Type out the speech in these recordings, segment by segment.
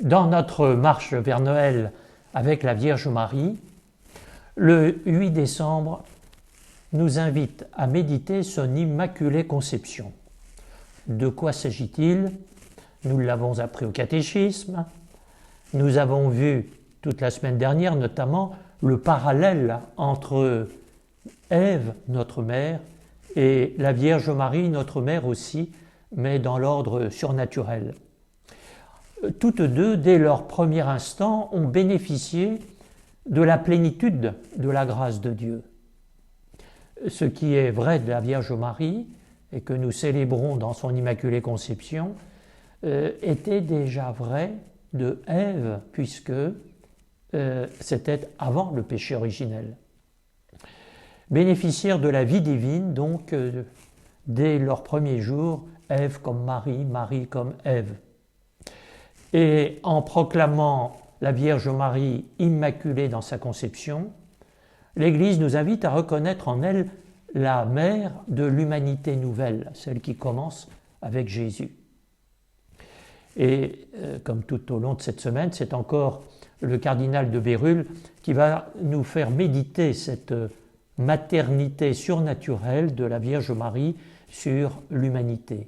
Dans notre marche vers Noël avec la Vierge Marie, le 8 décembre nous invite à méditer son Immaculée Conception. De quoi s'agit-il? Nous l'avons appris au catéchisme. Nous avons vu toute la semaine dernière notamment le parallèle entre Ève, notre mère, et la Vierge Marie, notre mère aussi, mais dans l'ordre surnaturel. Toutes deux, dès leur premier instant, ont bénéficié de la plénitude de la grâce de Dieu. Ce qui est vrai de la Vierge Marie, et que nous célébrons dans son Immaculée Conception, était déjà vrai de Ève, puisque c'était avant le péché originel. Bénéficiaires de la vie divine, donc, dès leur premier jour, Ève comme Marie, Marie comme Ève. Et en proclamant la Vierge Marie immaculée dans sa conception, l'Église nous invite à reconnaître en elle la mère de l'humanité nouvelle, celle qui commence avec Jésus. Et comme tout au long de cette semaine, c'est encore le cardinal de Bérulle qui va nous faire méditer cette maternité surnaturelle de la Vierge Marie sur l'humanité.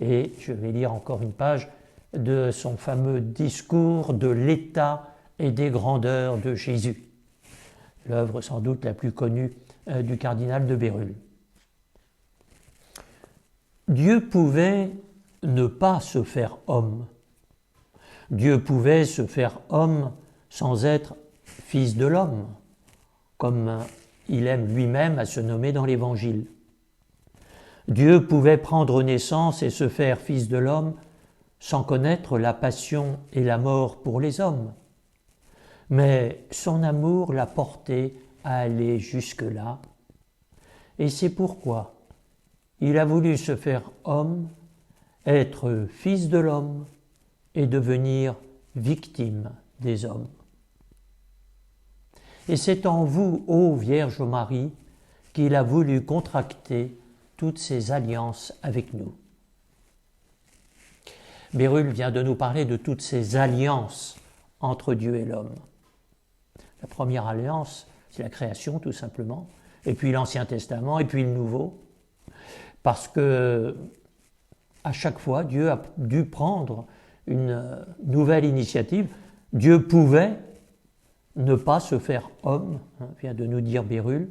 Et je vais lire encore une page de son fameux discours de l'état et des grandeurs de Jésus, l'œuvre sans doute la plus connue du cardinal de Bérulle. Dieu pouvait ne pas se faire homme. Dieu pouvait se faire homme sans être fils de l'homme, comme il aime lui-même à se nommer dans l'Évangile. Dieu pouvait prendre naissance et se faire fils de l'homme sans connaître la passion et la mort pour les hommes. Mais son amour l'a porté à aller jusque-là, et c'est pourquoi il a voulu se faire homme, être fils de l'homme et devenir victime des hommes. Et c'est en vous, ô Vierge Marie, qu'il a voulu contracter toutes ces alliances avec nous. Bérulle vient de nous parler de toutes ces alliances entre Dieu et l'homme. La première alliance, c'est la création tout simplement, et puis l'Ancien Testament, et puis le Nouveau, parce que à chaque fois, Dieu a dû prendre une nouvelle initiative. Dieu pouvait ne pas se faire homme, vient de nous dire Bérulle.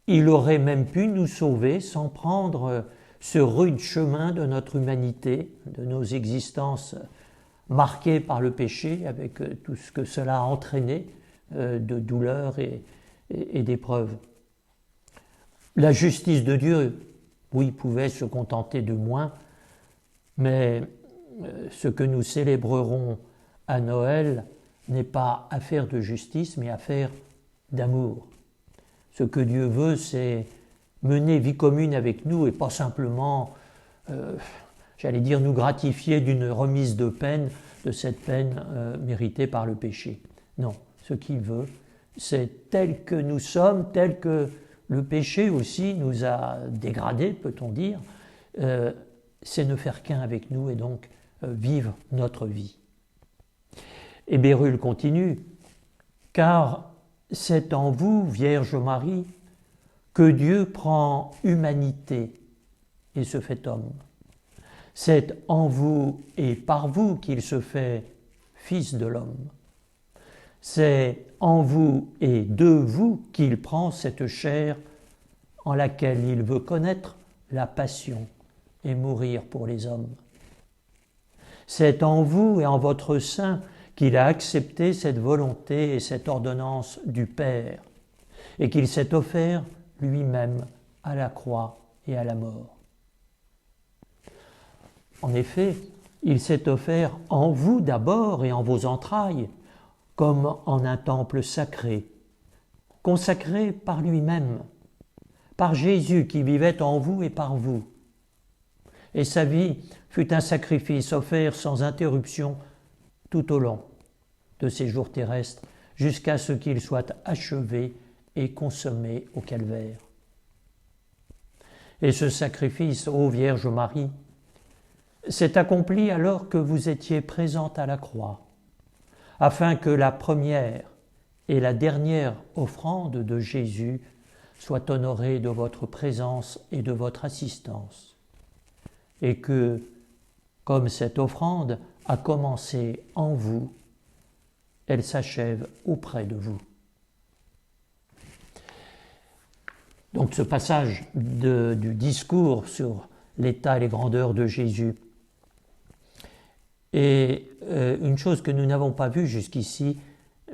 Il aurait même pu nous sauver sans prendre ce rude chemin de notre humanité, de nos existences marquées par le péché, avec tout ce que cela a entraîné de douleurs et d'épreuves. La justice de Dieu, oui, pouvait se contenter de moins, mais ce que nous célébrerons à Noël n'est pas affaire de justice, mais affaire d'amour. Ce que Dieu veut, c'est mener vie commune avec nous et pas simplement, nous gratifier d'une remise de peine, de cette peine méritée par le péché. Non, ce qu'il veut, c'est tel que nous sommes, tel que le péché aussi nous a dégradés, peut-on dire, c'est ne faire qu'un avec nous et donc vivre notre vie. Et Bérulle continue, car c'est en vous, Vierge Marie, que Dieu prend humanité et se fait homme. C'est en vous et par vous qu'il se fait fils de l'homme. C'est en vous et de vous qu'il prend cette chair en laquelle il veut connaître la passion et mourir pour les hommes. C'est en vous et en votre sein qu'il a accepté cette volonté et cette ordonnance du Père, et qu'il s'est offert lui-même à la croix et à la mort. En effet, il s'est offert en vous d'abord et en vos entrailles, comme en un temple sacré, consacré par lui-même, par Jésus qui vivait en vous et par vous. Et sa vie fut un sacrifice offert sans interruption tout au long de ses jours terrestres, jusqu'à ce qu'il soit achevé et consommé au calvaire. Et ce sacrifice, ô Vierge Marie, s'est accompli alors que vous étiez présente à la croix, afin que la première et la dernière offrande de Jésus soient honorées de votre présence et de votre assistance, et que, comme cette offrande a commencé en vous, elle s'achève auprès de vous. Donc ce passage du discours sur l'état et les grandeurs de Jésus est une chose que nous n'avons pas vue jusqu'ici,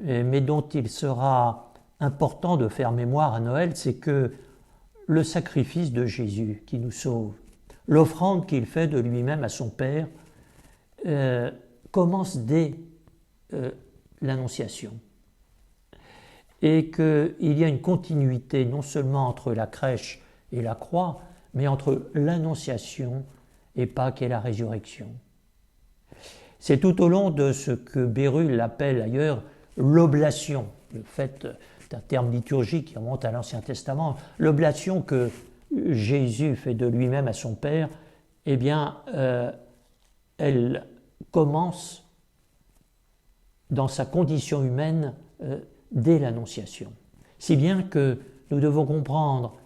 mais dont il sera important de faire mémoire à Noël, c'est que le sacrifice de Jésus qui nous sauve, l'offrande qu'il fait de lui-même à son Père, commence dès l'Annonciation. Et qu'il y a une continuité non seulement entre la crèche et la croix, mais entre l'Annonciation et Pâques et la résurrection. C'est tout au long de ce que Bérulle appelle ailleurs l'oblation, le fait d'un terme liturgique qui remonte à l'Ancien Testament, l'oblation que Jésus fait de lui-même à son Père, eh bien, elle commence dans sa condition humaine dès l'Annonciation. Si bien que nous devons comprendre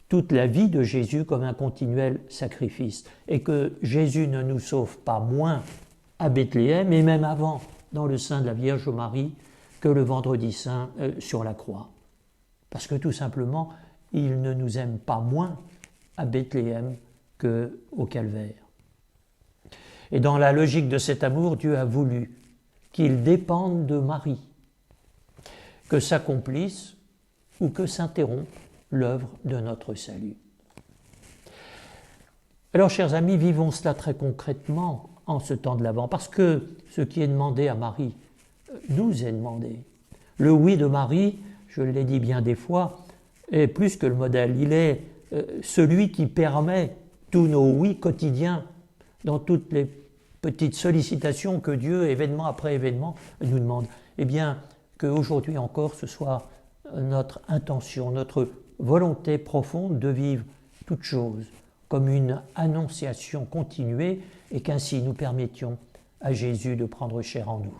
toute la vie de Jésus comme un continuel sacrifice, et que Jésus ne nous sauve pas moins à Bethléem, et même avant, dans le sein de la Vierge Marie, que le vendredi saint sur la croix. Parce que tout simplement, il ne nous aime pas moins à Bethléem qu'au Calvaire. Et dans la logique de cet amour, Dieu a voulu qu'il dépende de Marie, que s'accomplisse ou que s'interrompe l'œuvre de notre salut. Alors, chers amis, vivons cela très concrètement en ce temps de l'Avent, parce que ce qui est demandé à Marie nous est demandé. Le oui de Marie, je l'ai dit bien des fois, est plus que le modèle. Il est celui qui permet tous nos oui quotidiens dans toutes les petites sollicitations que Dieu, événement après événement, nous demande. Eh bien, qu'aujourd'hui encore, ce soit notre intention, notre volonté profonde de vivre toute chose comme une annonciation continuée et qu'ainsi nous permettions à Jésus de prendre chair en nous.